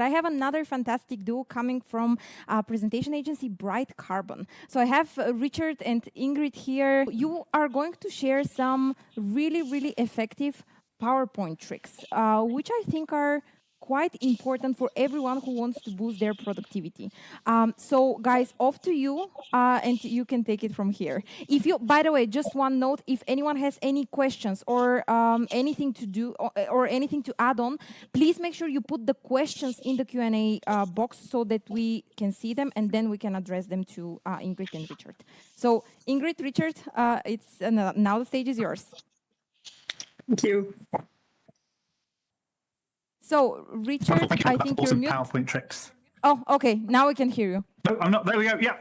I have another fantastic duo coming from presentation agency BrightCarbon. So I have Richard and Ingrid here. You are going to share some really, really effective PowerPoint tricks, which I think are quite important for everyone who wants to boost their productivity. So guys, off to you, and you can take it from here. If you, by the way, just one note, if anyone has any questions or anything to do or anything to add on, please make sure you put the questions in the Q&A box so that we can see them and then we can address them to Ingrid and Richard. So Ingrid, Richard, it's now the stage is yours. Thank you. So, Richard, I think you're mute. PowerPoint tricks. Oh, okay. Now we can hear you. No, I'm not. There we go. Yeah.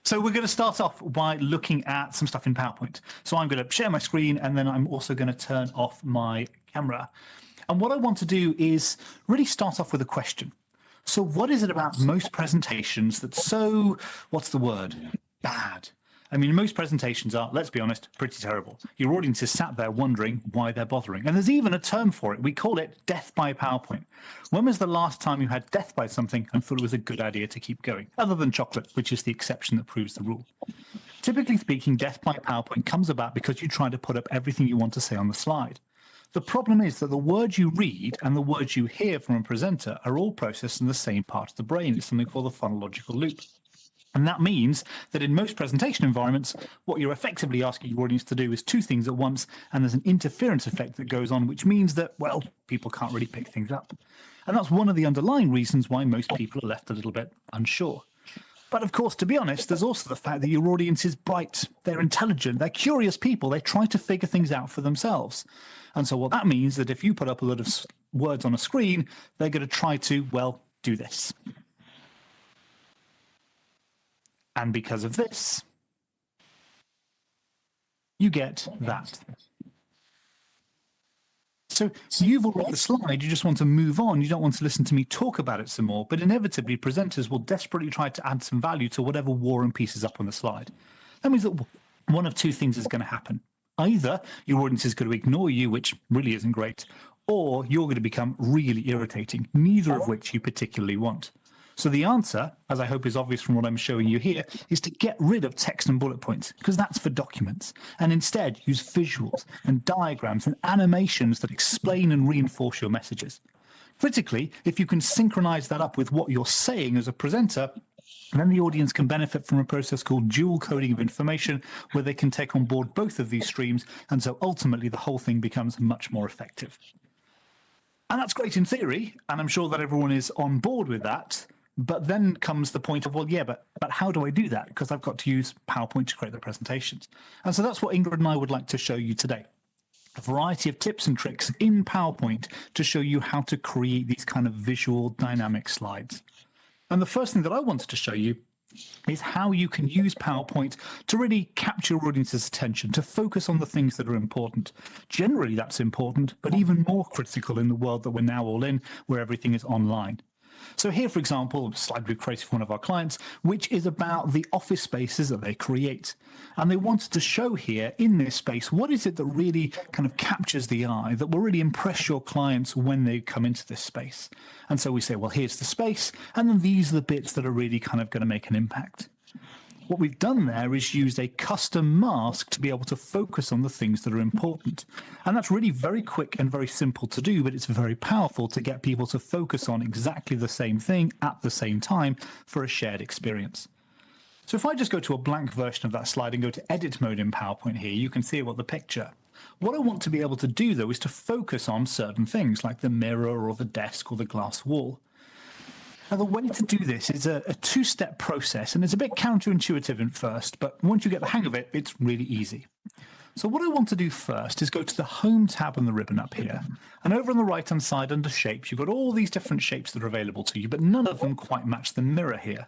So we're going to start off by looking at some stuff in PowerPoint. So I'm going to share my screen, and then I'm also going to turn off my camera. And what I want to do is really start off with a question. So what is it about most presentations that's so, what's the word, bad? I mean, most presentations are, let's be honest, pretty terrible. Your audience is sat there wondering why they're bothering. And there's even a term for it. We call it death by PowerPoint. When was the last time you had death by something and thought it was a good idea to keep going? Other than chocolate, which is the exception that proves the rule. Typically speaking, death by PowerPoint comes about because you try to put up everything you want to say on the slide. The problem is that the words you read and the words you hear from a presenter are all processed in the same part of the brain. It's something called the phonological loop. And that means that in most presentation environments, what you're effectively asking your audience to do is two things at once, and there's an interference effect that goes on, which means that, well, people can't really pick things up. And that's one of the underlying reasons why most people are left a little bit unsure. But of course, to be honest, there's also the fact that your audience is bright, they're intelligent, they're curious people, they try to figure things out for themselves. And so what that means that if you put up a lot of words on a screen, they're going to try to, well, do this. And because of this, you get that. So you've all read the slide, you just want to move on, you don't want to listen to me talk about it some more, but inevitably presenters will desperately try to add some value to whatever war and peace is up on the slide. That means that one of two things is going to happen. Either your audience is going to ignore you, which really isn't great, or you're going to become really irritating, neither of which you particularly want. So the answer, as I hope is obvious from what I'm showing you here, is to get rid of text and bullet points, because that's for documents, and instead use visuals and diagrams and animations that explain and reinforce your messages. Critically, if you can synchronize that up with what you're saying as a presenter, then the audience can benefit from a process called dual coding of information, where they can take on board both of these streams, and so ultimately the whole thing becomes much more effective. And that's great in theory, and I'm sure that everyone is on board with that. But then comes the point of, well, yeah, but how do I do that? Because I've got to use PowerPoint to create the presentations. And so that's what Ingrid and I would like to show you today. A variety of tips and tricks in PowerPoint to show you how to create these kind of visual dynamic slides. And the first thing that I wanted to show you is how you can use PowerPoint to really capture your audience's attention, to focus on the things that are important. Generally, that's important, but even more critical in the world that we're now all in, where everything is online. So here, for example, a slide we've created for one of our clients, which is about the office spaces that they create. And they wanted to show here in this space, what is it that really kind of captures the eye, that will really impress your clients when they come into this space. And so we say, well, here's the space, and then these are the bits that are really kind of going to make an impact. What we've done there is used a custom mask to be able to focus on the things that are important. And that's really very quick and very simple to do, but it's very powerful to get people to focus on exactly the same thing at the same time for a shared experience. So if I just go to a blank version of that slide and go to edit mode in PowerPoint here, you can see what the picture. What I want to be able to do, though, is to focus on certain things like the mirror or the desk or the glass wall. Now, the way to do this is a two-step process, and it's a bit counterintuitive at first, but once you get the hang of it, it's really easy. So what I want to do first is go to the Home tab on the ribbon up here, and over on the right-hand side under Shapes, you've got all these different shapes that are available to you, but none of them quite match the mirror here.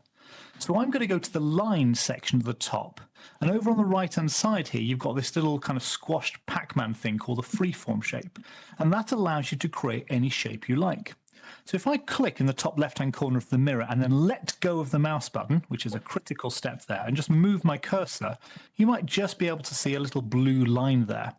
So I'm going to go to the Line section at the top, and over on the right-hand side here, you've got this little kind of squashed Pac-Man thing called a freeform shape, and that allows you to create any shape you like. So if I click in the top left-hand corner of the mirror and then let go of the mouse button, which is a critical step there, and just move my cursor, you might just be able to see a little blue line there.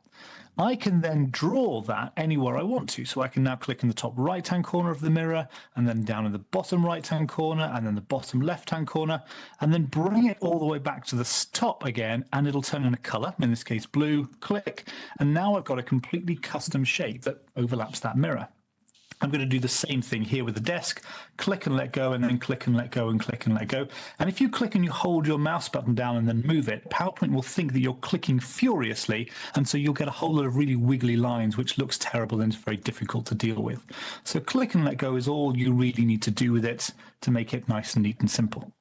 I can then draw that anywhere I want to. So I can now click in the top right-hand corner of the mirror, and then down in the bottom right-hand corner, and then the bottom left-hand corner, and then bring it all the way back to the top again, and it'll turn in a color, in this case blue, click, and now I've got a completely custom shape that overlaps that mirror. I'm going to do the same thing here with the desk, click and let go, and then click and let go, and click and let go. And if you click and you hold your mouse button down and then move it, PowerPoint will think that you're clicking furiously, and so you'll get a whole lot of really wiggly lines, which looks terrible and is very difficult to deal with. So click and let go is all you really need to do with it to make it nice and neat and simple.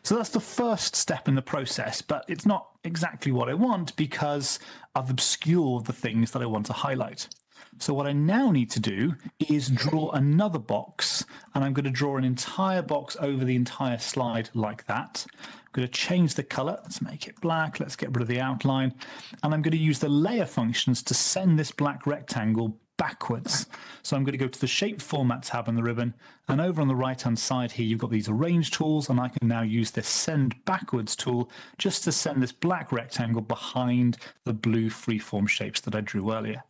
So that's the first step in the process, but it's not exactly what I want because I've obscured the things that I want to highlight. So what I now need to do is draw another box, and I'm going to draw an entire box over the entire slide like that. I'm going to change the color. Let's make it black. Let's get rid of the outline. And I'm going to use the layer functions to send this black rectangle backwards. So I'm going to go to the shape format tab on the ribbon, and over on the right hand side here you've got these arrange tools, and I can now use this send backwards tool just to send this black rectangle behind the blue freeform shapes that I drew earlier.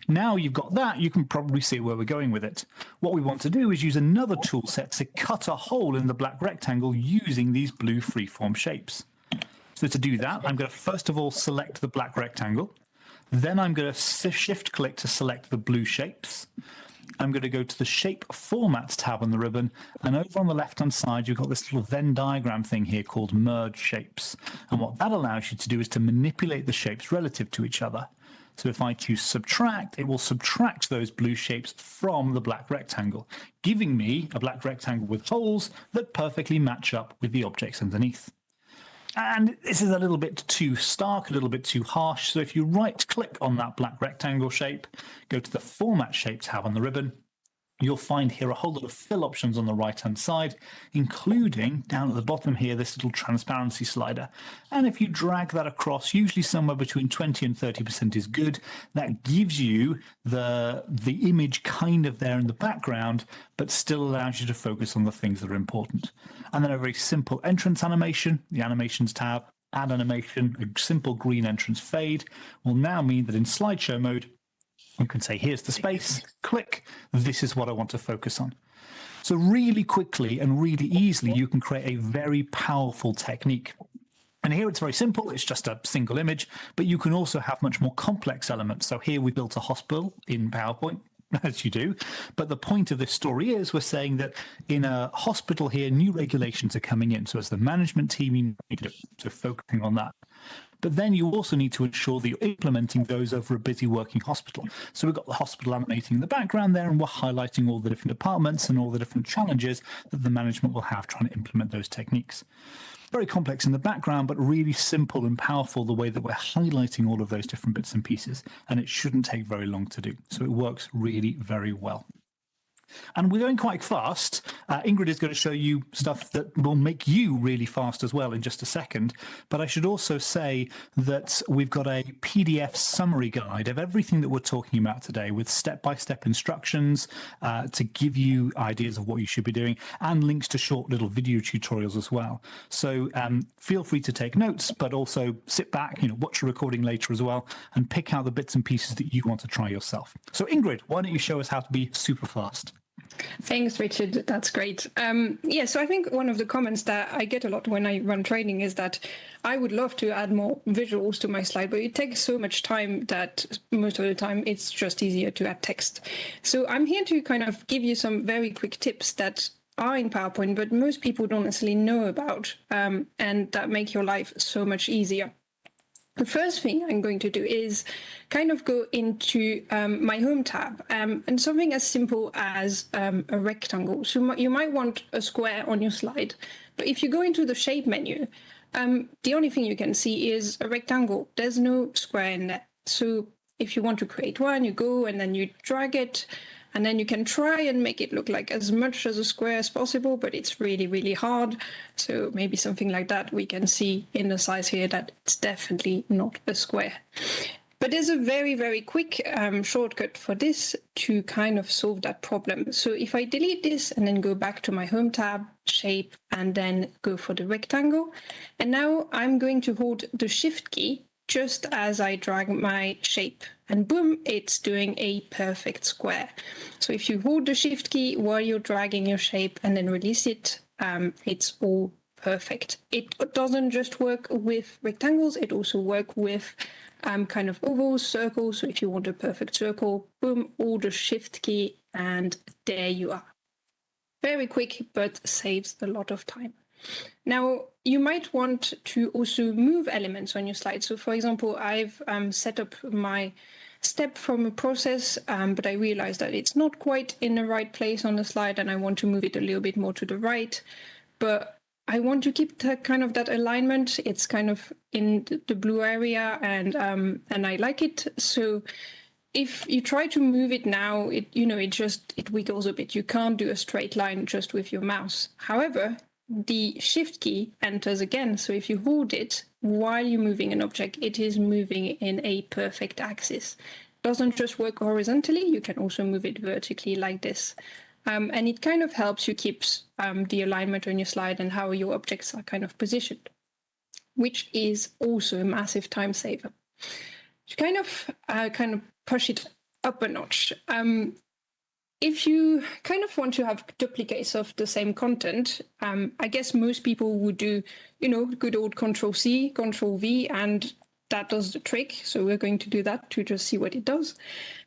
Now you've got that, you can probably see where we're going with it. What we want to do is use another tool set to cut a hole in the black rectangle using these blue freeform shapes. So to do that, I'm going to first of all select the black rectangle. Then I'm going to shift click to select the blue shapes. I'm going to go to the shape formats tab on the ribbon, and over on the left hand side you've got this little Venn diagram thing here called merge shapes. And what that allows you to do is to manipulate the shapes relative to each other. So if I choose subtract, it will subtract those blue shapes from the black rectangle, giving me a black rectangle with holes that perfectly match up with the objects underneath. And this is a little bit too stark, a little bit too harsh. So if you right click on that black rectangle shape, go to the format shape tab on the ribbon, you'll find here a whole lot of fill options on the right-hand side, including down at the bottom here, this little transparency slider. And if you drag that across, usually somewhere between 20 and 30% is good. That gives you the image kind of there in the background, but still allows you to focus on the things that are important. And then a very simple entrance animation, the animations tab, add animation, a simple green entrance fade will now mean that in slideshow mode, you can say, here's the space, click, this is what I want to focus on. So really quickly and really easily, you can create a very powerful technique. And here it's very simple, it's just a single image, but you can also have much more complex elements. So here we built a hospital in PowerPoint, as you do. But the point of this story is we're saying that in a hospital here, new regulations are coming in. So as the management team, you need to focusing on that. But then you also need to ensure that you're implementing those over a busy working hospital. So we've got the hospital animating in the background there, and we're highlighting all the different departments and all the different challenges that the management will have trying to implement those techniques. Very complex in the background, but really simple and powerful the way that we're highlighting all of those different bits and pieces. And it shouldn't take very long to do. So it works really very well. And we're going quite fast. Ingrid is going to show you stuff that will make you really fast as well in just a second. But I should also say that we've got a PDF summary guide of everything that we're talking about today with step-by-step instructions to give you ideas of what you should be doing and links to short little video tutorials as well. So feel free to take notes, but also sit back, watch a recording later as well and pick out the bits and pieces that you want to try yourself. So Ingrid, why don't you show us how to be super fast? Thanks, Richard. That's great. So I think one of the comments that I get a lot when I run training is that I would love to add more visuals to my slide, but it takes so much time that most of the time it's just easier to add text. So I'm here to kind of give you some very quick tips that are in PowerPoint, but most people don't necessarily know about, and that make your life so much easier. The first thing I'm going to do is kind of go into my home tab and something as simple as a rectangle. So you might want a square on your slide, but if you go into the shape menu, the only thing you can see is a rectangle. There's no square in there. So if you want to create one, you go and then you drag it, and then you can try and make it look like as much as a square as possible, but it's really, really hard. So maybe something like that, we can see in the size here that it's definitely not a square. But there's a very, very quick shortcut for this to kind of solve that problem. So if I delete this and then go back to my home tab, shape, and then go for the rectangle, and now I'm going to hold the shift key just as I drag my shape. And boom, it's doing a perfect square. So if you hold the Shift key while you're dragging your shape and then release it, it's all perfect. It doesn't just work with rectangles, it also works with kind of ovals, circles. So if you want a perfect circle, boom, hold the Shift key and there you are. Very quick, but saves a lot of time. Now, you might want to also move elements on your slide. So for example, I've set up my step from a process, but I realized that it's not quite in the right place on the slide and I want to move it a little bit more to the right. But I want to keep that alignment. It's kind of in the blue area and I like it. So if you try to move it now, it wiggles a bit. You can't do a straight line just with your mouse. However, the Shift key enters again. So if you hold it while you're moving an object, it is moving in a perfect axis. It doesn't just work horizontally, you can also move it vertically like this. And it kind of helps you keep the alignment on your slide and how your objects are kind of positioned, which is also a massive time saver. To kind of push it up a notch. If you kind of want to have duplicates of the same content, I guess most people would do, good old Control-C, Control-V, and that does the trick. So we're going to do that to just see what it does.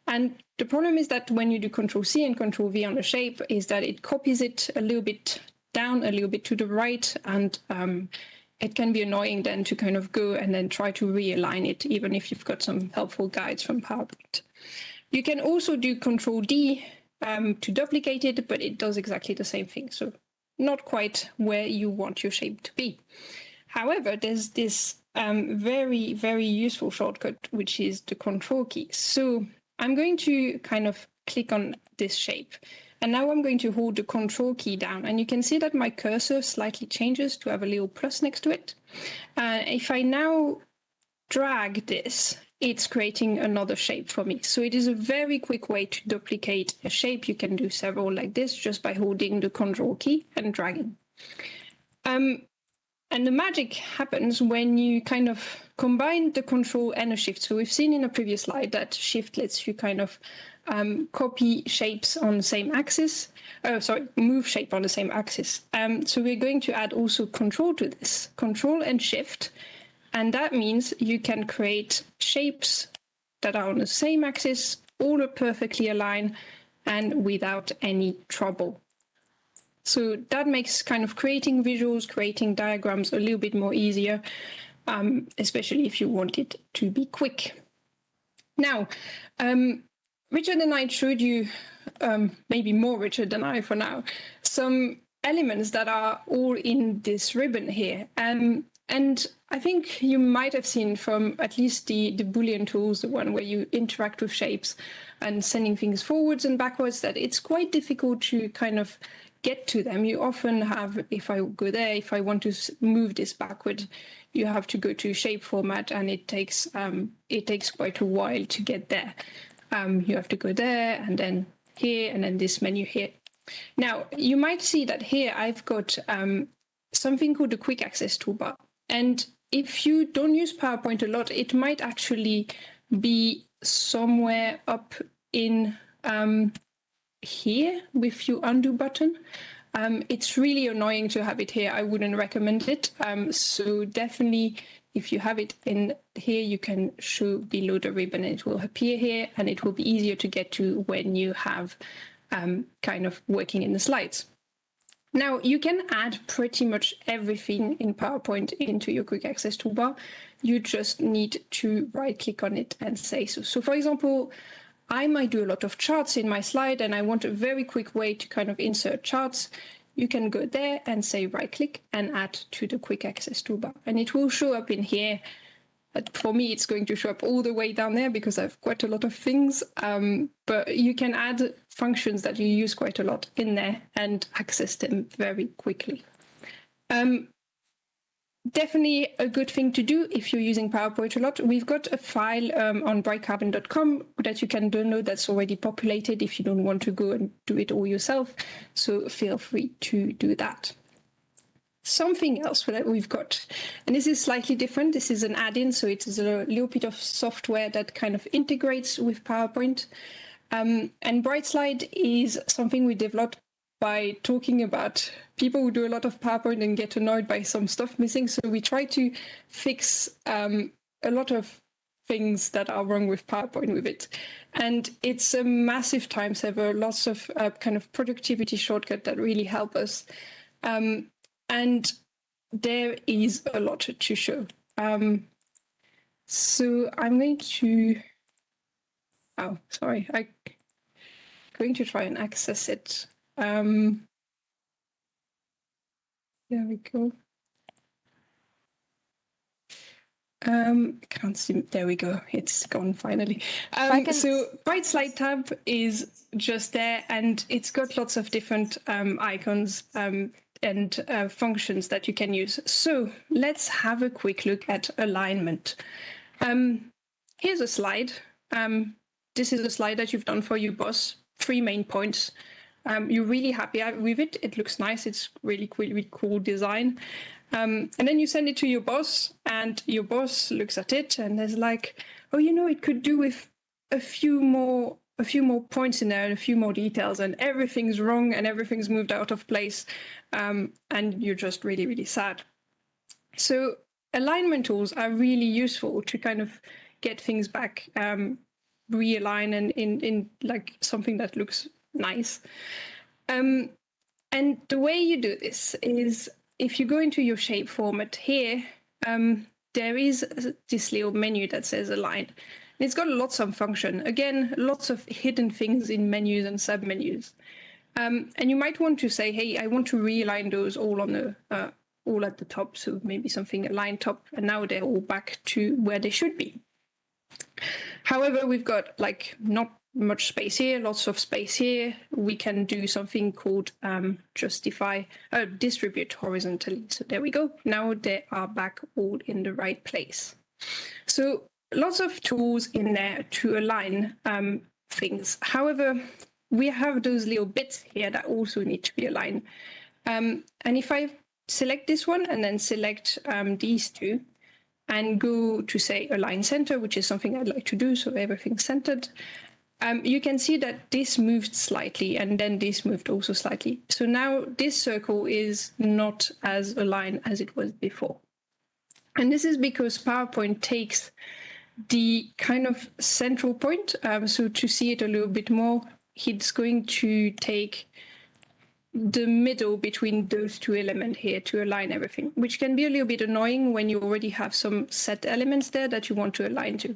And the problem is that when you do Control-C and Control-V on a shape is that it copies it a little bit down, a little bit to the right, and it can be annoying then to kind of go and then try to realign it, even if you've got some helpful guides from PowerPoint. You can also do Control-D to duplicate it, but it does exactly the same thing. So not quite where you want your shape to be. However, there's this very, very useful shortcut, which is the Control key. So I'm going to kind of click on this shape. And now I'm going to hold the Control key down. And you can see that my cursor slightly changes to have a little plus next to it. If I now drag this, it's creating another shape for me. So it is a very quick way to duplicate a shape. You can do several like this just by holding the Control key and dragging. And the magic happens when you kind of combine the Control and a Shift. So we've seen in a previous slide that Shift lets you kind of copy shapes on the same axis. Move shape on the same axis. So we're going to add also Control to this, Control and Shift. And that means you can create shapes that are on the same axis, all are perfectly aligned and without any trouble. So that makes kind of creating visuals, creating diagrams a little bit more easier, especially if you want it to be quick. Now, Richard and I showed you, maybe more Richard than I for now, some elements that are all in this ribbon here. And I think you might have seen from at least the Boolean tools, the one where you interact with shapes and sending things forwards and backwards, that it's quite difficult to kind of get to them. You often have, if I go there, if I want to move this backward, you have to go to shape format, and it takes quite a while to get there. You have to go there and then here and then this menu here. Now, you might see that here I've got something called the quick access toolbar. And if you don't use PowerPoint a lot, it might actually be somewhere up in here with your undo button. It's really annoying to have it here. I wouldn't recommend it. So definitely, if you have it in here, you can show below the ribbon. It will appear here, and it will be easier to get to when you have kind of working in the slides. Now, you can add pretty much everything in PowerPoint into your quick access toolbar. You just need to right-click on it and say so. So, for example, I might do a lot of charts in my slide, and I want a very quick way to kind of insert charts. You can go there and say right-click and add to the quick access toolbar. And it will show up in here. But for me, it's going to show up all the way down there because I have quite a lot of things. But you can add functions that you use quite a lot in there and access them very quickly. Definitely a good thing to do if you're using PowerPoint a lot. We've got a file on BrightCarbon.com that you can download that's already populated if you don't want to go and do it all yourself. So feel free to do that. something else that we've got. And this is slightly different. This is an add-in, so it is a little bit of software that kind of integrates with PowerPoint. And BrightSlide is something we developed by talking about people who do a lot of PowerPoint and get annoyed by some stuff missing. So we try to fix a lot of things that are wrong with PowerPoint with it. And it's a massive time saver, lots of kind of productivity shortcut that really help us. And there is a lot to show. So I'm going to, I'm going to try and access it. There we go. Can't see. There we go. It's gone finally. So BrightSlide tab is just there, and it's got lots of different icons and functions that you can use. So let's have a quick look at alignment. Here's a slide. This is a slide that you've done for your boss. 3 main points. You're really happy with it. It looks nice. It's really cool design. And then you send it to your boss, and your boss looks at it and is like, oh, you know, it could do with a few more points in there and a few more details, and everything's wrong and everything's moved out of place, and you're just really, really sad. So alignment tools are really useful to kind of get things back, realign and in like something that looks nice. And the way you do this is, if you go into your shape format here, there is this little menu that says align. And it's got lots of function. Again, lots of hidden things in menus and sub-menus. And you might want to say, hey, I want to realign those all on the all at the top. So maybe something align top, and now they're all back to where they should be. However, we've got like not much space here, lots of space here. We can do something called distribute horizontally. So there we go. Now they are back all in the right place. So lots of tools in there to align things. However, we have those little bits here that also need to be aligned. And if I select this one and then select these two and go to, say, align center, which is something I'd like to do, so everything's centered, you can see that this moved slightly, and then this moved also slightly. So now this circle is not as aligned as it was before. And this is because PowerPoint takes the kind of central point. So to see it a little bit more, it's going to take the middle between those two elements here to align everything, which can be a little bit annoying when you already have some set elements there that you want to align to.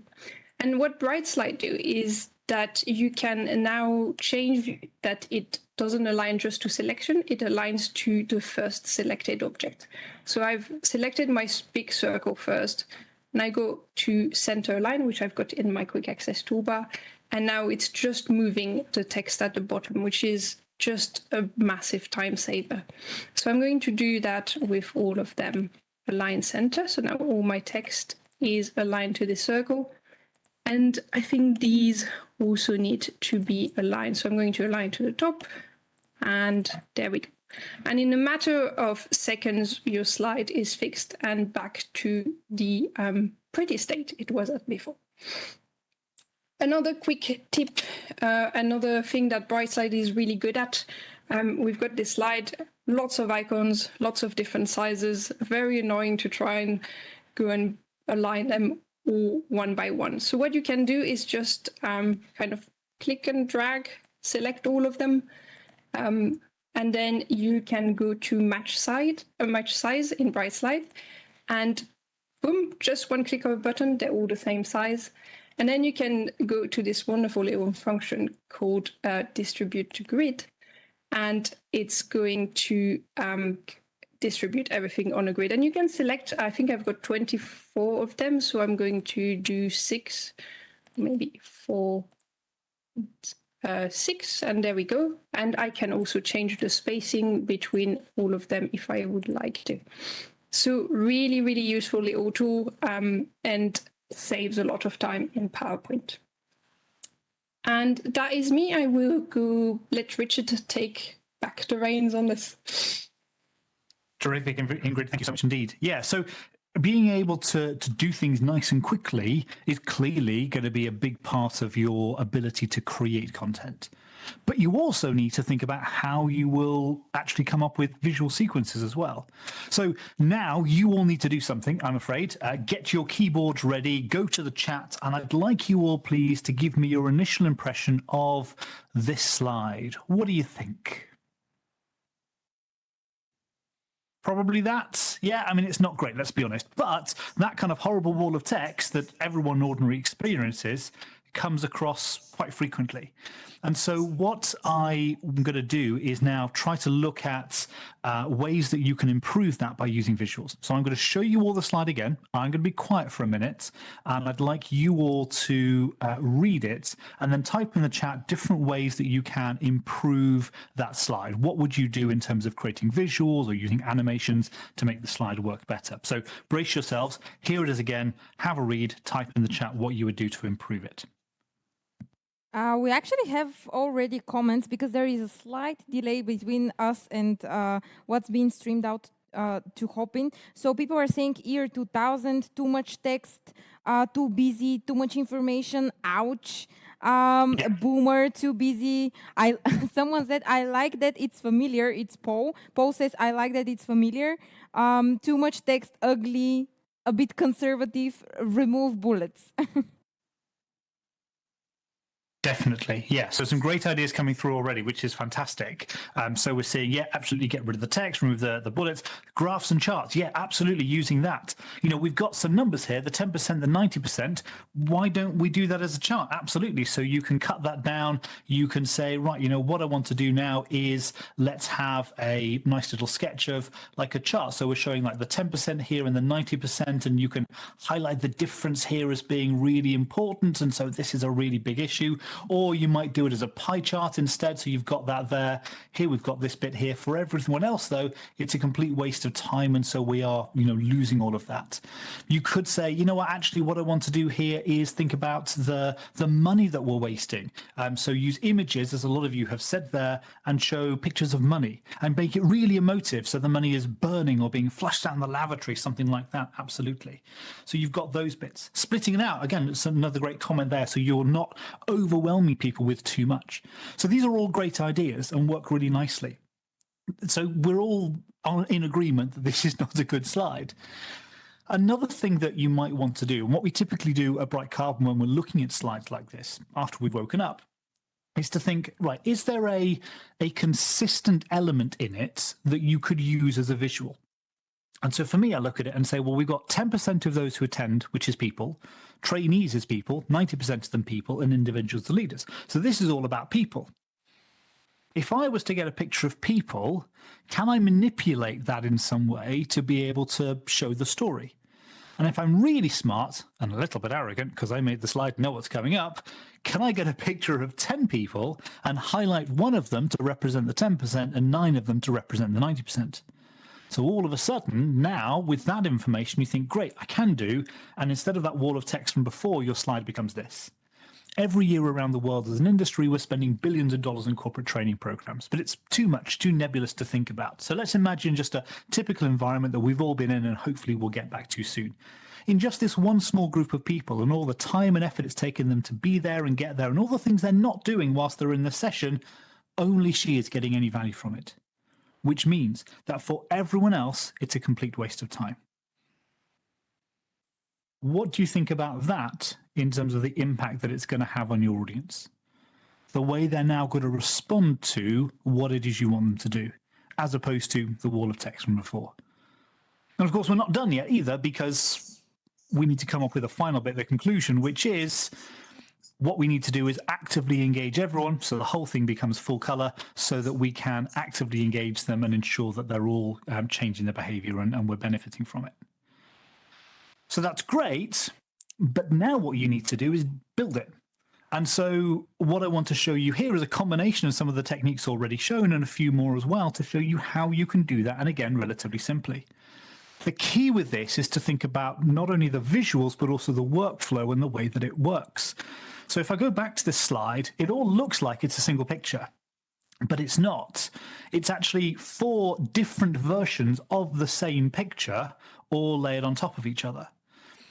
And what BrightSlide do is that you can now change that it doesn't align just to selection, it aligns to the first selected object. So I've selected my big circle first, and I go to center align, which I've got in my quick access toolbar, and now it's just moving the text at the bottom, which is just a massive time saver. So I'm going to do that with all of them. Align center, so now all my text is aligned to the circle. And I think these also need to be aligned. So I'm going to align to the top, and there we go. And in a matter of seconds, your slide is fixed and back to the pretty state it was at before. Another quick tip, another thing that BrightSlide is really good at, we've got this slide, lots of icons, lots of different sizes, very annoying to try and go and align them all one by one. So what you can do is just kind of click and drag, select all of them, and then you can go to match size in BrightSlide, and boom, just one click of a button, they're all the same size. And then you can go to this wonderful little function called distribute to grid, and it's going to distribute everything on a grid. And you can select, I think I've got 24 of them, so I'm going to do 6, maybe 4, 6, and there we go. And I can also change the spacing between all of them if I would like to. So really, really useful little tool, and saves a lot of time in PowerPoint. And that is me. I will go let Richard take back the reins on this. Terrific, Ingrid. Thank you so much indeed. Yeah, so being able to do things nice and quickly is clearly going to be a big part of your ability to create content. But you also need to think about how you will actually come up with visual sequences as well. So now you all need to do something, I'm afraid. Get your keyboards ready, go to the chat, and I'd like you all, please, to give me your initial impression of this slide. What do you think? Probably that. Yeah, I mean, it's not great, let's be honest. But that kind of horrible wall of text that everyone ordinarily experiences comes across quite frequently. And so what I'm going to do is now try to look at ways that you can improve that by using visuals. So I'm going to show you all the slide again. I'm going to be quiet for a minute, and I'd like you all to read it and then type in the chat different ways that you can improve that slide. What would you do in terms of creating visuals or using animations to make the slide work better? So brace yourselves. Here it is again. Have a read. Type in the chat what you would do to improve it. We actually have already comments because there is a slight delay between us and what's being streamed out to Hopin. So people are saying year 2000, too much text, too busy, too much information, ouch. Boomer, too busy. Someone said, I like that it's familiar. It's Paul. Paul says, I like that it's familiar. Too much text, ugly, a bit conservative, remove bullets. Definitely, yeah. So some great ideas coming through already, which is fantastic. So we're seeing, yeah, absolutely get rid of the text, remove the bullets, graphs and charts. Yeah, absolutely using that. You know, we've got some numbers here, the 10%, the 90%. Why don't we do that as a chart? Absolutely. So you can cut that down. You can say, right, you know, what I want to do now is let's have a nice little sketch of like a chart. So we're showing like the 10% here and the 90%, and you can highlight the difference here as being really important. And so this is a really big issue. Or you might do it as a pie chart instead. So you've got that there. Here we've got this bit here. For everyone else, though, it's a complete waste of time. And so we are, you know, losing all of that. You could say, you know what, actually what I want to do here is think about the money that we're wasting. So use images, as a lot of you have said there, and show pictures of money and make it really emotive. So the money is burning or being flushed down the lavatory, something like that. Absolutely. So you've got those bits. Splitting it out, again, it's another great comment there. So you're not overwhelming people with too much. So these are all great ideas and work really nicely. So we're all in agreement that this is not a good slide. Another thing that you might want to do, and what we typically do at BrightCarbon when we're looking at slides like this after we've woken up, is to think, right, is there a consistent element in it that you could use as a visual? And so for me, I look at it and say, well, we've got 10% of those who attend, which is people, trainees is people, 90% of them people, and individuals the leaders. So this is all about people. If I was to get a picture of people, can I manipulate that in some way to be able to show the story? And if I'm really smart and a little bit arrogant, because I made the slide and know what's coming up, can I get a picture of 10 people and highlight one of them to represent the 10% and 9 of them to represent the 90%? So all of a sudden, now, with that information, you think, great, I can do, and instead of that wall of text from before, your slide becomes this. Every year around the world as an industry, we're spending billions of dollars in corporate training programs, but it's too much, too nebulous to think about. So let's imagine just a typical environment that we've all been in and hopefully we'll get back to soon. In just this one small group of people and all the time and effort it's taken them to be there and get there and all the things they're not doing whilst they're in the session, only she is getting any value from it. Which means that for everyone else, it's a complete waste of time. What do you think about that in terms of the impact that it's going to have on your audience? The way they're now going to respond to what it is you want them to do, as opposed to the wall of text from before. And of course, we're not done yet either, because we need to come up with a final bit, the conclusion, which is what we need to do is actively engage everyone, so the whole thing becomes full color, so that we can actively engage them and ensure that they're all changing their behavior and we're benefiting from it. So that's great, but now what you need to do is build it. And so what I want to show you here is a combination of some of the techniques already shown and a few more as well to show you how you can do that, and again, relatively simply. The key with this is to think about not only the visuals, but also the workflow and the way that it works. So if I go back to this slide, it all looks like it's a single picture. but it's not. It's actually 4 different versions of the same picture all layered on top of each other.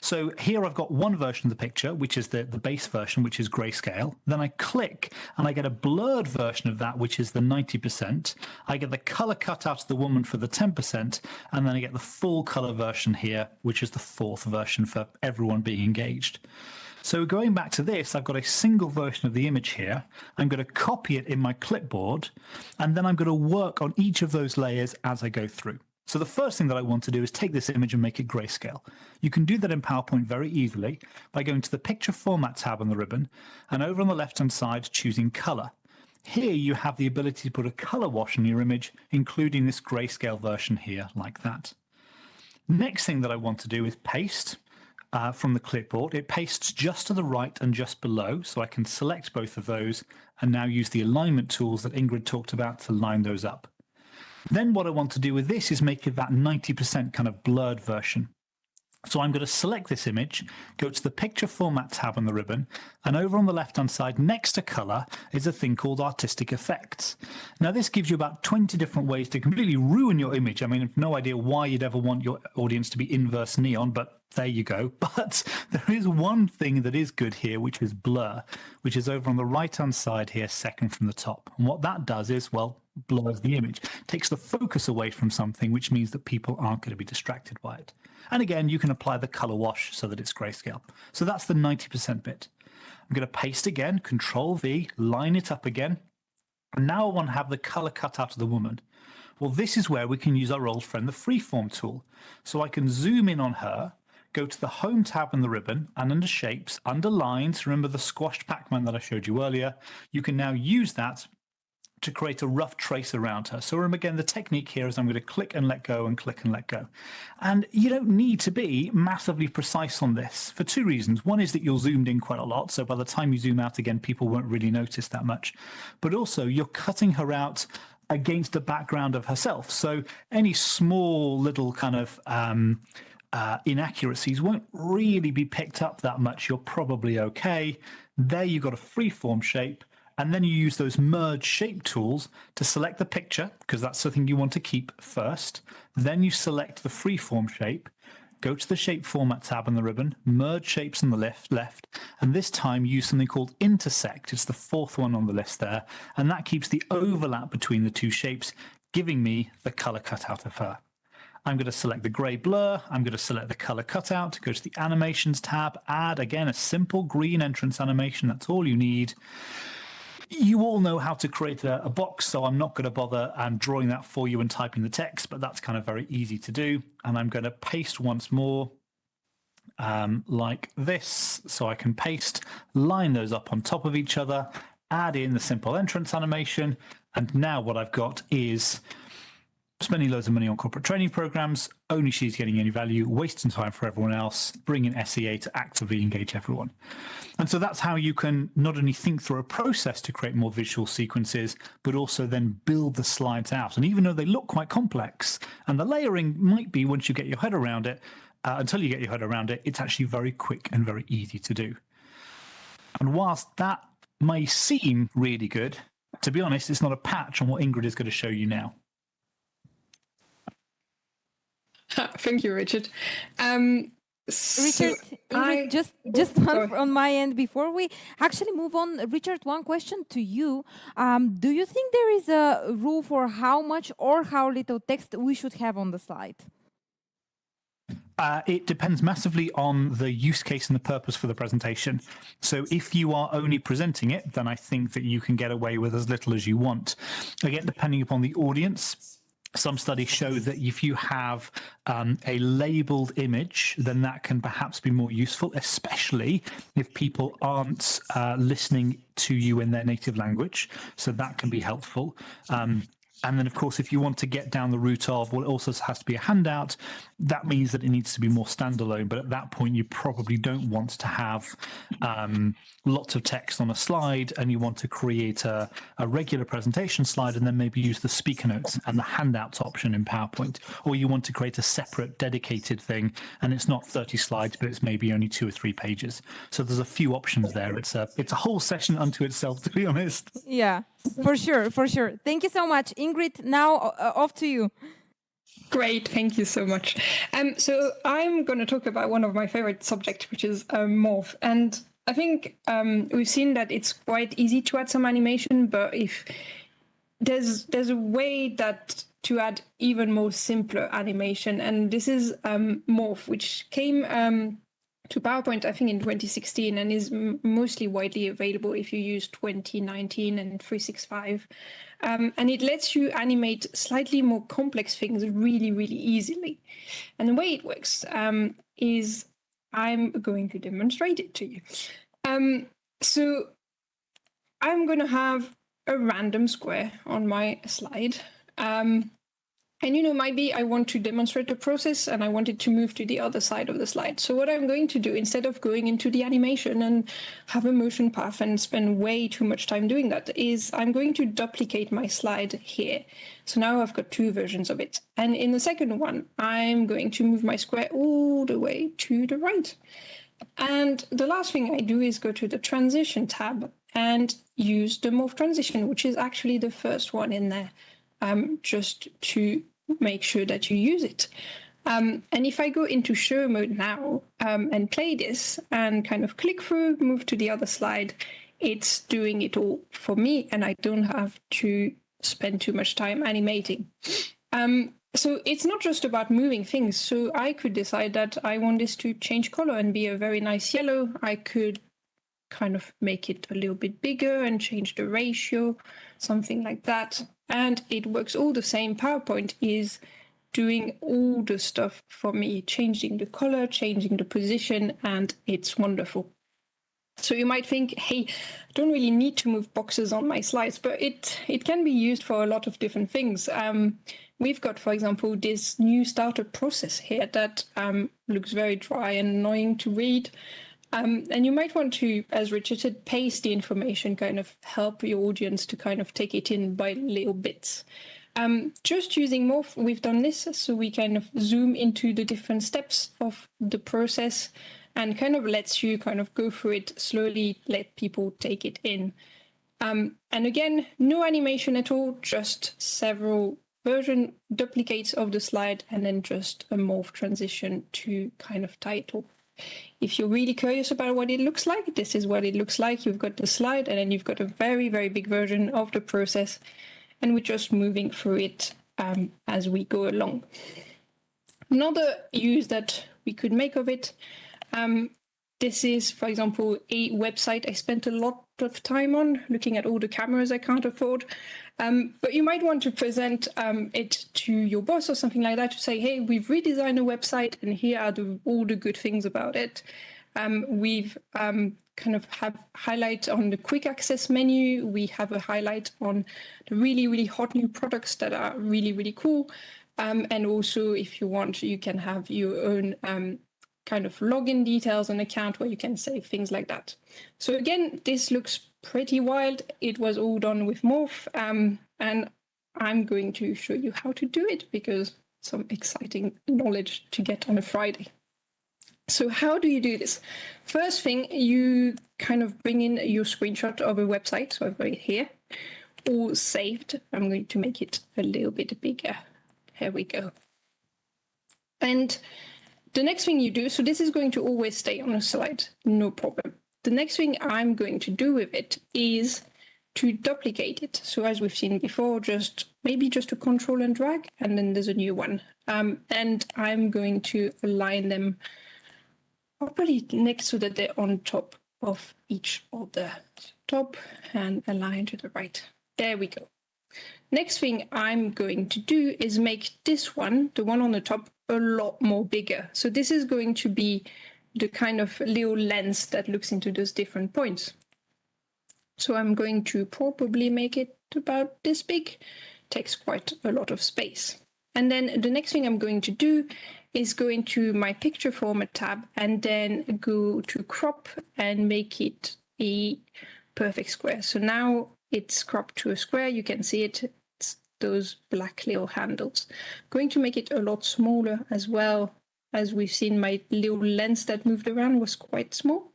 So here I've got one version of the picture, which is the base version, which is grayscale. Then I click and I get a blurred version of that, which is the 90%. I get the color cut out of the woman for the 10%, and then I get the full color version here, which is the 4th version for everyone being engaged. So going back to this, I've got a single version of the image here. I'm going to copy it in my clipboard, and then I'm going to work on each of those layers as I go through. So the first thing that I want to do is take this image and make it grayscale. You can do that in PowerPoint very easily by going to the Picture Format tab on the ribbon, and over on the left-hand side, choosing Color. Here you have the ability to put a color wash on your image, including this grayscale version here, like that. Next thing that I want to do is paste from the clipboard. It pastes just to the right and just below, so I can select both of those and now use the alignment tools that Ingrid talked about to line those up. Then what I want to do with this is make it that 90% kind of blurred version. So I'm going to select this image, go to the Picture Format tab on the ribbon, and over on the left-hand side next to color is a thing called Artistic Effects. Now this gives you about 20 different ways to completely ruin your image. I mean, I've no idea why you'd ever want your audience to be inverse neon, but there you go. But there is one thing that is good here, which is blur, which is over on the right-hand side here, second from the top. And what that does is, well, blurs the image, takes the focus away from something, which means that people aren't going to be distracted by it. And again, you can apply the color wash so that it's grayscale. So that's the 90% bit. I'm going to paste again, Control V, line it up again. And now I want to have the color cut out of the woman. Well, this is where we can use our old friend, the freeform tool. So I can zoom in on her, go to the Home tab on the ribbon, and under Shapes, under Lines, remember the squashed Pac-Man that I showed you earlier, you can now use that to create a rough trace around her. So remember, again, the technique here is I'm going to click and let go and click and let go. And you don't need to be massively precise on this for 2 reasons. One is that you're zoomed in quite a lot, so by the time you zoom out again, people won't really notice that much. But also, you're cutting her out against the background of herself. So any small little kind of inaccuracies won't really be picked up that much. You're probably okay. There you've got a freeform shape. And then you use those merge shape tools to select the picture, because that's something you want to keep first. Then you select the freeform shape, go to the Shape Format tab on the ribbon, merge shapes on the left, and this time use something called intersect. It's the 4th one on the list there, and that keeps the overlap between the 2 shapes, giving me the color cutout of her. I'm going to select the gray blur. I'm going to select the color cutout, go to the Animations tab, add, again, a simple green entrance animation. That's all you need. You all know how to create a box, so I'm not going to bother drawing that for you and typing the text, but that's kind of very easy to do. And I'm going to paste once more like this. So I can paste, line those up on top of each other, add in the simple entrance animation. And now what I've got is spending loads of money on corporate training programs, only she's getting any value, wasting time for everyone else, bringing SEA to actively engage everyone. And so that's how you can not only think through a process to create more visual sequences, but also then build the slides out. And even though they look quite complex, and the layering might be once you get your head around it, until you get your head around it, it's actually very quick and very easy to do. And whilst that may seem really good, to be honest, it's not a patch on what Ingrid is going to show you now. Thank you, Richard. Richard, Ingrid, just one on my end before we actually move on. Richard, one question to you. Do you think there is a rule for how much or how little text we should have on the slide? It depends massively on the use case and the purpose for the presentation. So if you are only presenting it, then I think that you can get away with as little as you want. Again, depending upon the audience, some studies show that if you have a labeled image, then that can perhaps be more useful, especially if people aren't listening to you in their native language. So that can be helpful. And then, of course, if you want to get down the route of, well, it also has to be a handout, that means that it needs to be more standalone. But at that point, you probably don't want to have lots of text on a slide, and you want to create a regular presentation slide and then maybe use the speaker notes and the handouts option in PowerPoint. Or you want to create a separate dedicated thing, and it's not 30 slides, but it's maybe only 2 or 3 pages. So there's a few options there. It's a whole session unto itself, to be honest. Yeah. For sure, for sure. Thank you so much. Ingrid, now off to you. Great, thank you so much. So I'm going to talk about one of my favorite subjects, which is Morph. And I think we've seen that it's quite easy to add some animation, but if there's a way that to add even more simpler animation, and this is Morph, which came to PowerPoint, I think, in 2016, and is mostly widely available if you use 2019 and 365. And it lets you animate slightly more complex things really, really easily. And the way it works is I'm going to demonstrate it to you. So I'm going to have a random square on my slide. And, maybe I want to demonstrate the process and I want it to move to the other side of the slide. So what I'm going to do, instead of going into the animation and have a motion path and spend way too much time doing that, is I'm going to duplicate my slide here. So now I've got two versions of it. And in the second one, I'm going to move my square all the way to the right. And the last thing I do is go to the transition tab and use the morph transition, which is actually the first one in there. Just to make sure that you use it. And if I go into show mode now and play this and kind of click through, move to the other slide, it's doing it all for me and I don't have to spend too much time animating. So it's not just about moving things. So I could decide that I want this to change color and be a very nice yellow. I could kind of make it a little bit bigger and change the ratio, something like that. And it works all the same. PowerPoint is doing all the stuff for me, changing the color, changing the position, and it's wonderful. So you might think, hey, I don't really need to move boxes on my slides, but it can be used for a lot of different things. We've got, for example, this new startup process here that looks very dry and annoying to read. And you might want to, as Richard said, paste the information, kind of help your audience to kind of take it in by little bits. Just using Morph, we've done this, so we kind of zoom into the different steps of the process and kind of lets you kind of go through it slowly, let people take it in. And again, no animation at all, just several version duplicates of the slide and then just a Morph transition to kind of title. If you're really curious about what it looks like, this is what it looks like. You've got the slide and then you've got a very, very big version of the process. And we're just moving through it as we go along. Another use that we could make of it, this is, for example, a website I spent a lot of time on, looking at all the cameras I can't afford. But you might want to present it to your boss or something like that to say, hey, we've redesigned a website and here are all the good things about it. We've kind of have highlight on the quick access menu. We have a highlight on the really, really hot new products that are really, really cool. And also, if you want, you can have your own kind of login details and account where you can save things like that. So again, this looks pretty wild. It was all done with Morph, and I'm going to show you how to do it because some exciting knowledge to get on a Friday. So how do you do this? First thing, you kind of bring in your screenshot of a website. So I've got it here, all saved. I'm going to make it a little bit bigger. Here we go. And the next thing you do, so this is going to always stay on a slide, no problem. The next thing I'm going to do with it is to duplicate it. So as we've seen before, maybe just a control and drag, and then there's a new one. And I'm going to align them properly next so that they're on top of each other. Top and align to the right. There we go. Next thing I'm going to do is make this one, the one on the top, a lot more bigger. So this is going to be the kind of little lens that looks into those different points. So I'm going to probably make it about this big. Takes quite a lot of space. And then the next thing I'm going to do is go into my picture format tab and then go to crop and make it a perfect square. So now it's cropped to a square. You can see it. It's those black little handles. Going to make it a lot smaller as well. As we've seen, my little lens that moved around was quite small.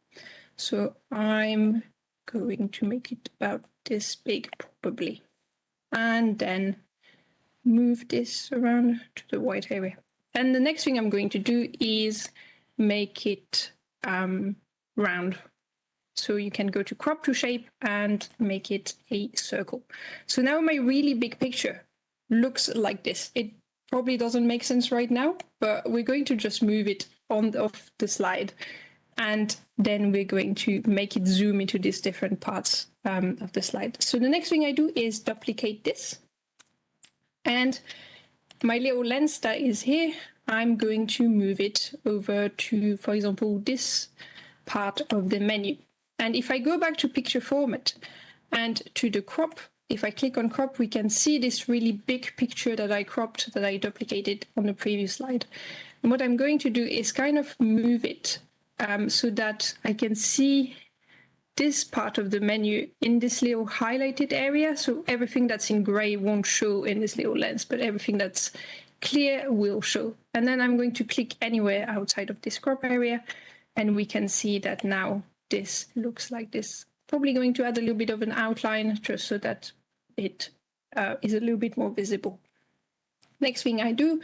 So I'm going to make it about this big probably. And then move this around to the white area. And the next thing I'm going to do is make it round. So you can go to crop to shape and make it a circle. So now my really big picture looks like this. It probably doesn't make sense right now, but we're going to just move it on off the slide. And then we're going to make it zoom into these different parts of the slide. So the next thing I do is duplicate this. And my little lens that is here, I'm going to move it over to, for example, this part of the menu. And if I go back to picture format and to the crop, if I click on crop, we can see this really big picture that I cropped, that I duplicated on the previous slide. And what I'm going to do is kind of move it so that I can see this part of the menu in this little highlighted area. So everything that's in gray won't show in this little lens, but everything that's clear will show. And then I'm going to click anywhere outside of this crop area, and we can see that now this looks like this. Probably going to add a little bit of an outline just so that it is a little bit more visible. Next thing I do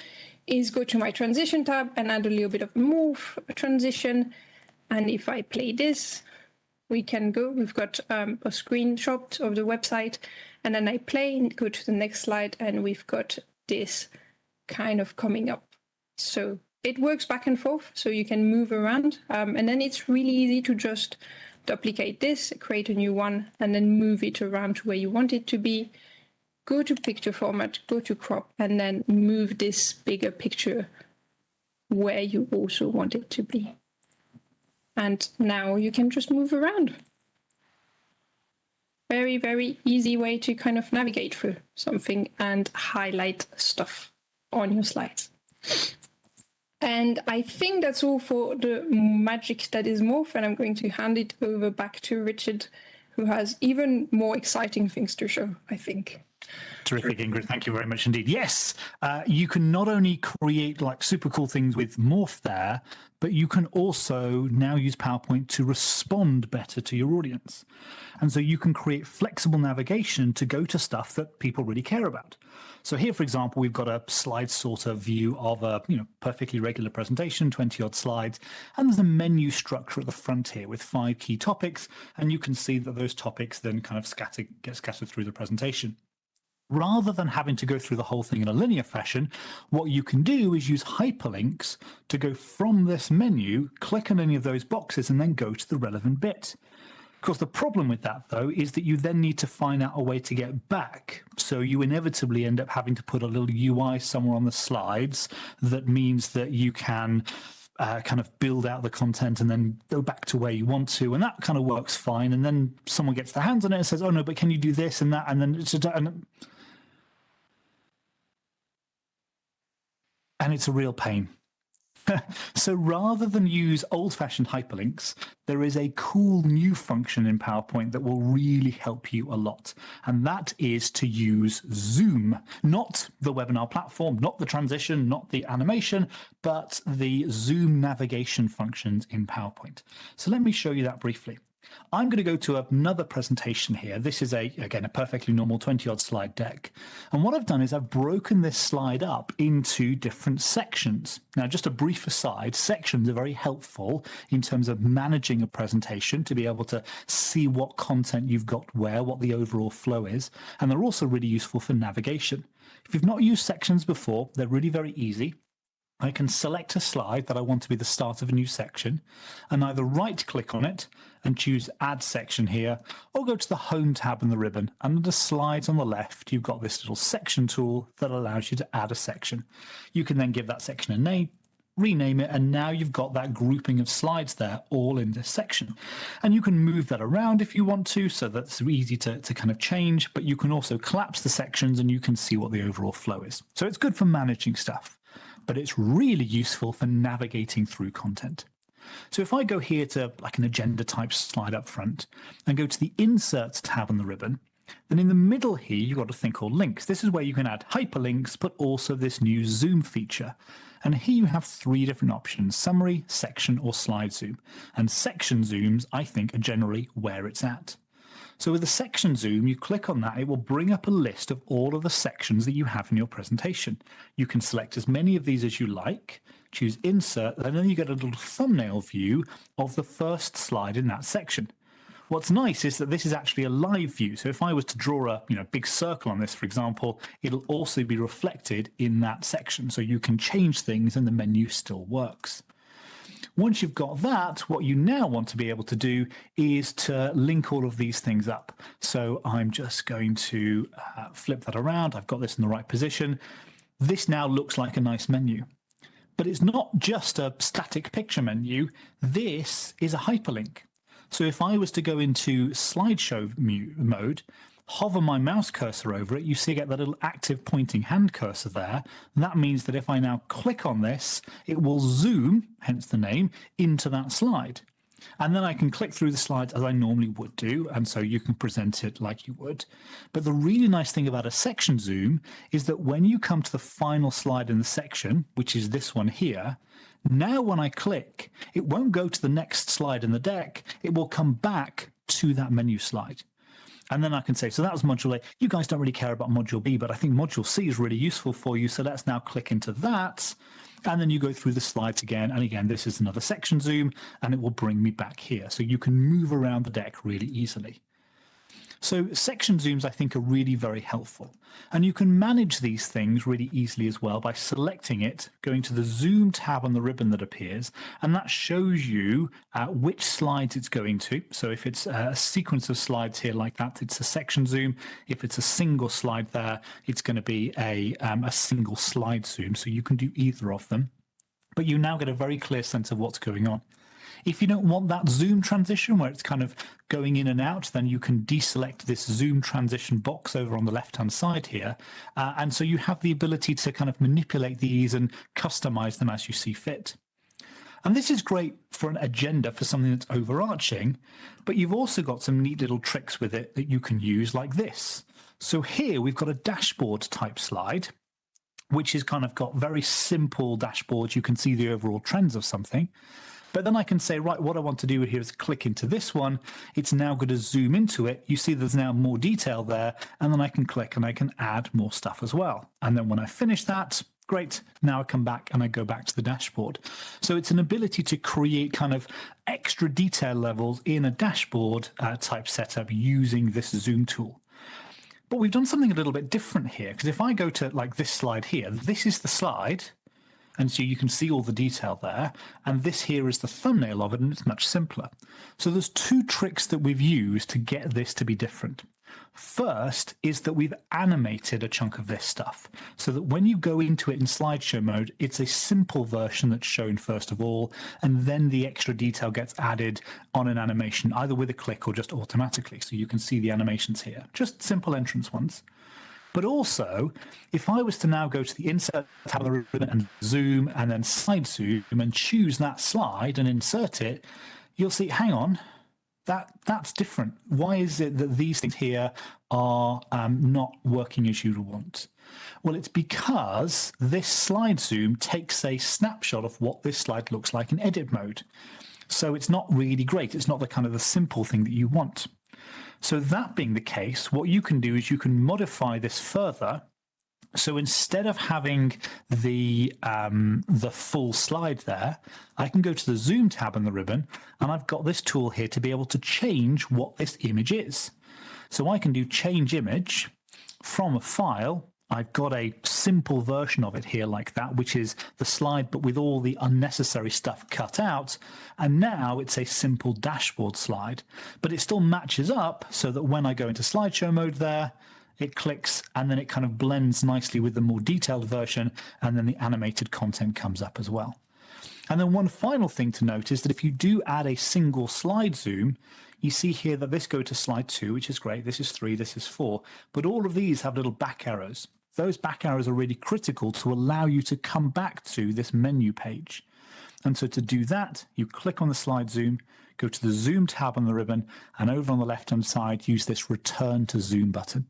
is go to my transition tab and add a little bit of morph transition. And if I play this, we can go, we've got a screenshot of the website, and then I play and go to the next slide, and we've got this kind of coming up. So it works back and forth, so you can move around, and then it's really easy to just duplicate this, create a new one, and then move it around to where you want it to be. Go to picture format, go to crop, and then move this bigger picture where you also want it to be. And now you can just move around. Very, very easy way to kind of navigate through something and highlight stuff on your slides. And I think that's all for the magic that is Morph, and I'm going to hand it over back to Richard, who has even more exciting things to show, I think. Terrific, Ingrid. Thank you very much indeed. Yes, you can not only create like super cool things with Morph there, but you can also now use PowerPoint to respond better to your audience. And so you can create flexible navigation to go to stuff that people really care about. So here, for example, we've got a slide sorter view of a perfectly regular presentation, 20-odd slides, and there's a menu structure at the front here with 5 key topics, and you can see that those topics then kind of get scattered through the presentation. Rather than having to go through the whole thing in a linear fashion, what you can do is use hyperlinks to go from this menu, click on any of those boxes, and then go to the relevant bit. Of course, the problem with that, though, is that you then need to find out a way to get back. So you inevitably end up having to put a little UI somewhere on the slides that means that you can kind of build out the content and then go back to where you want to, and that kind of works fine. And then someone gets their hands on it and says, oh no, but can you do this and that? And then it's a real pain. So rather than use old-fashioned hyperlinks, there is a cool new function in PowerPoint that will really help you a lot. And that is to use Zoom, not the webinar platform, not the transition, not the animation, but the Zoom navigation functions in PowerPoint. So let me show you that briefly. I'm going to go to another presentation here. This is, again, a perfectly normal 20-odd slide deck. And what I've done is I've broken this slide up into different sections. Now, just a brief aside, sections are very helpful in terms of managing a presentation to be able to see what content you've got where, what the overall flow is. And they're also really useful for navigation. If you've not used sections before, they're really very easy. I can select a slide that I want to be the start of a new section and either right-click on it and choose Add Section here, or go to the Home tab in the ribbon. And under Slides on the left, you've got this little section tool that allows you to add a section. You can then give that section a name, rename it, and now you've got that grouping of slides there all in this section. And you can move that around if you want to, so that's easy to kind of change, but you can also collapse the sections and you can see what the overall flow is. So it's good for managing stuff, but it's really useful for navigating through content. So if I go here to like an agenda type slide up front and go to the Inserts tab on the ribbon, then in the middle here, you've got a thing called links. This is where you can add hyperlinks, but also this new zoom feature. And here you have 3 different options: summary, section, or slide zoom. And section zooms, I think, are generally where it's at. So with the section zoom, you click on that, it will bring up a list of all of the sections that you have in your presentation. You can select as many of these as you like, choose insert, and then you get a little thumbnail view of the first slide in that section. What's nice is that this is actually a live view. So if I was to draw a big circle on this, for example, it'll also be reflected in that section. So you can change things and the menu still works. Once you've got that, what you now want to be able to do is to link all of these things up. So I'm just going to flip that around. I've got this in the right position. This now looks like a nice menu. But it's not just a static picture menu. This is a hyperlink. So if I was to go into slideshow mode, hover my mouse cursor over it, you see I get that little active pointing hand cursor there. And that means that if I now click on this, it will zoom, hence the name, into that slide. And then I can click through the slides as I normally would do, and so you can present it like you would. But the really nice thing about a section zoom is that when you come to the final slide in the section, which is this one here, now when I click, it won't go to the next slide in the deck, it will come back to that menu slide. And then I can say, so that was module A. You guys don't really care about module B, but I think module C is really useful for you. So let's now click into that. And then you go through the slides again. And again, this is another section zoom, and it will bring me back here. So you can move around the deck really easily. So section zooms, I think, are really very helpful. And you can manage these things really easily as well by selecting it, going to the Zoom tab on the ribbon that appears, and that shows you which slides it's going to. So if it's a sequence of slides here like that, it's a section zoom. If it's a single slide there, it's going to be a single slide zoom. So you can do either of them, but you now get a very clear sense of what's going on. If you don't want that zoom transition where it's kind of going in and out, then you can deselect this zoom transition box over on the left-hand side here. And so you have the ability to kind of manipulate these and customize them as you see fit. And this is great for an agenda, for something that's overarching, but you've also got some neat little tricks with it that you can use like this. So here we've got a dashboard type slide, which is kind of got very simple dashboards. You can see the overall trends of something. But then I can say, right, what I want to do here is click into this one. It's now going to zoom into it. You see there's now more detail there. And then I can click and I can add more stuff as well. And then when I finish that, great. Now I come back and I go back to the dashboard. So it's an ability to create kind of extra detail levels in a dashboard type setup using this zoom tool. But we've done something a little bit different here, because if I go to like this slide here, this is the slide. And so you can see all the detail there. And this here is the thumbnail of it, and it's much simpler. So there's two tricks that we've used to get this to be different. First is that we've animated a chunk of this stuff so that when you go into it in slideshow mode, it's a simple version that's shown first of all, and then the extra detail gets added on an animation, either with a click or just automatically. So you can see the animations here, just simple entrance ones. But also, if I was to now go to the insert tab of the ribbon and zoom and then slide zoom and choose that slide and insert it, you'll see, hang on, that's different. Why is it that these things here are not working as you would want? Well, it's because this slide zoom takes a snapshot of what this slide looks like in edit mode. So it's not really great. It's not the kind of the simple thing that you want. So that being the case, what you can do is you can modify this further. So instead of having the full slide there, I can go to the Zoom tab in the ribbon, and I've got this tool here to be able to change what this image is. So I can do change image from a file. I've got a simple version of it here like that, which is the slide, but with all the unnecessary stuff cut out. And now it's a simple dashboard slide, but it still matches up so that when I go into slideshow mode there, it clicks and then it kind of blends nicely with the more detailed version, and then the animated content comes up as well. And then one final thing to note is that if you do add a single slide zoom, you see here that this goes to slide 2, which is great. This is 3, this is 4, but all of these have little back arrows. Those back arrows are really critical to allow you to come back to this menu page. And so to do that, you click on the slide zoom, go to the Zoom tab on the ribbon, and over on the left-hand side, use this Return to Zoom button.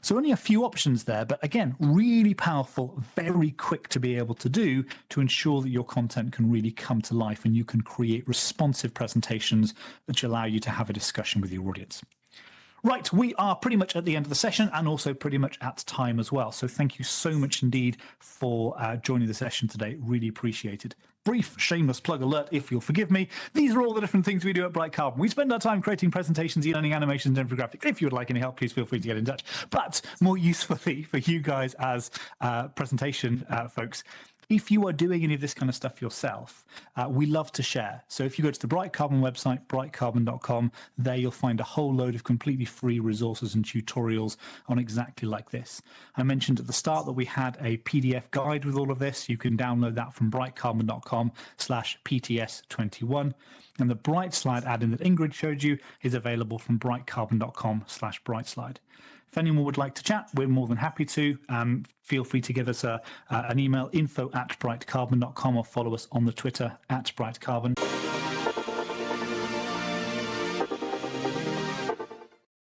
So only a few options there, but again, really powerful, very quick to be able to do to ensure that your content can really come to life and you can create responsive presentations which allow you to have a discussion with your audience. Right, we are pretty much at the end of the session and also pretty much at time as well. So thank you so much indeed for joining the session today. Really appreciated. Brief, shameless plug alert, if you'll forgive me. These are all the different things we do at BrightCarbon. We spend our time creating presentations, e-learning, animations, and infographics. If you would like any help, please feel free to get in touch. But more usefully for you guys as presentation folks, if you are doing any of this kind of stuff yourself, we love to share. So if you go to the BrightCarbon website, brightcarbon.com, there you'll find a whole load of completely free resources and tutorials on exactly like this. I mentioned at the start that we had a PDF guide with all of this. You can download that from brightcarbon.com/PTS21. And the BrightSlide add-in that Ingrid showed you is available from brightcarbon.com/BrightSlide. If anyone would like to chat, we're more than happy to. Feel free to give us an email, info@brightcarbon.com, or follow us on the Twitter @brightcarbon.